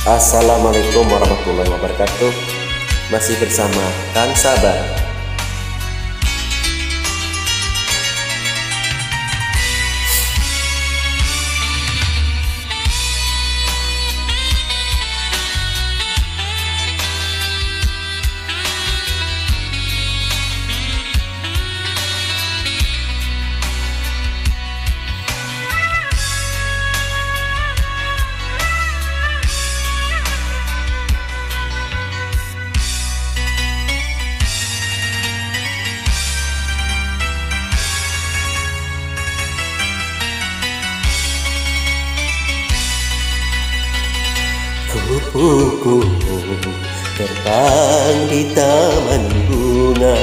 Assalamualaikum warahmatullahi wabarakatuh. Masih bersama Kang Sabar. Kupu-kupu terbang di taman bunga,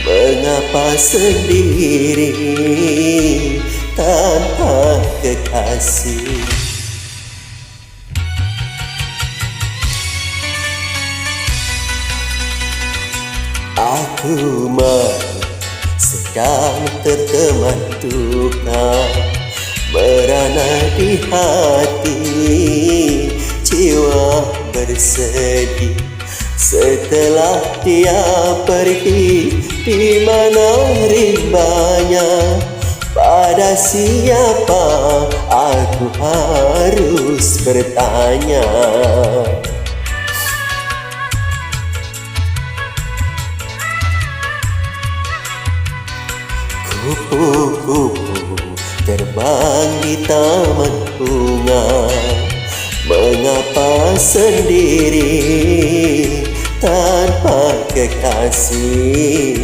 mengapa sendiri tanpa kekasih? Aku sedang terteman duka, merana di hati, jiwa bersedih setelah dia pergi. Di mana rimbanya, pada siapa aku harus bertanya? Kupu-kupu terbang di taman bunga, mengapa sendiri tanpa kekasih?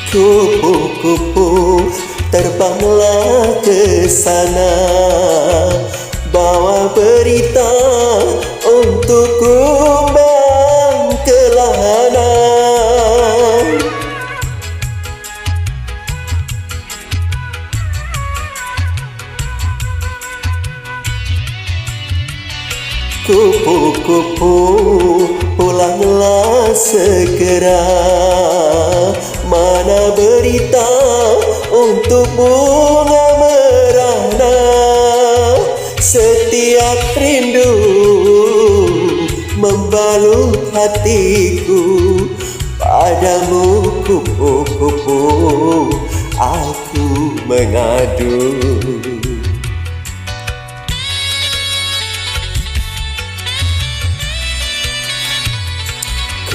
Kupu-kupu terbanglah ke sana, bawa berita untuk kumbang ke lahana. Kupu-kupu pulanglah segera, mana berita untuk bunga merana. Setiap rindu membalut hatiku, padamu kupu-kupu aku mengadu.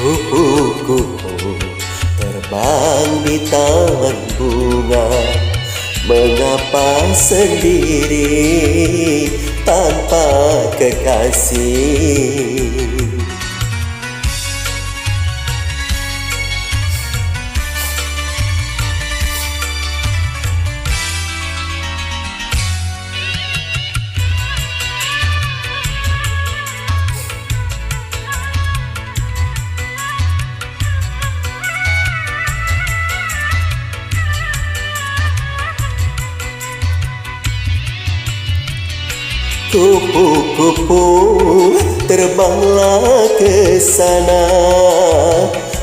Kupu-kupu terbang di taman bunga, mengapa sendiri tanpa kekasih? Kupu-kupu terbanglah ke sana,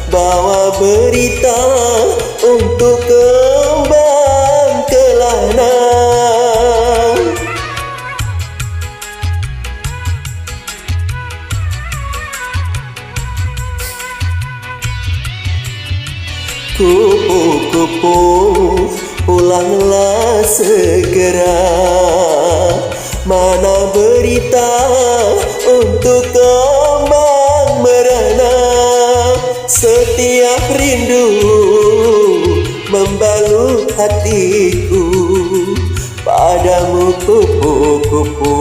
bawa berita untuk kembang ke lahana. Kupu-kupu pulanglah segera, mana berita untuk kembang merana. Setiap rindu membalut hatiku, padamu kupu-kupu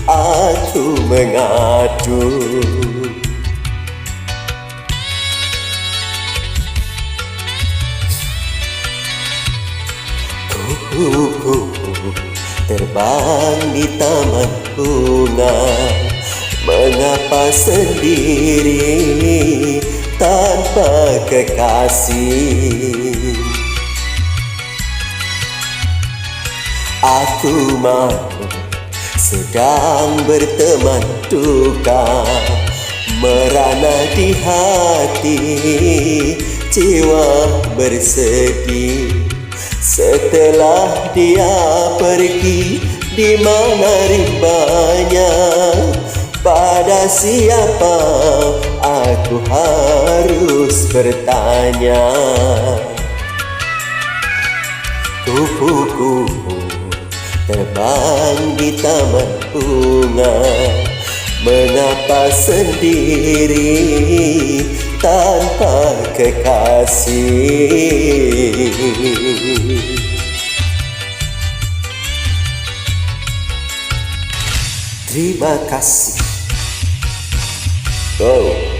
aku mengadu. Kupu-kupu terbang di taman bunga, mengapa sendiri Siapa kekasih? Aku malu sedang berteman duka, merana di hati, jiwa bersedih. Setelah dia pergi, di mana rimbanya? Pada siapa aku harus bertanya? Kupu-kupu terbang di taman bunga, mengapa sendiri tanpa kekasih? Terima kasih. Go.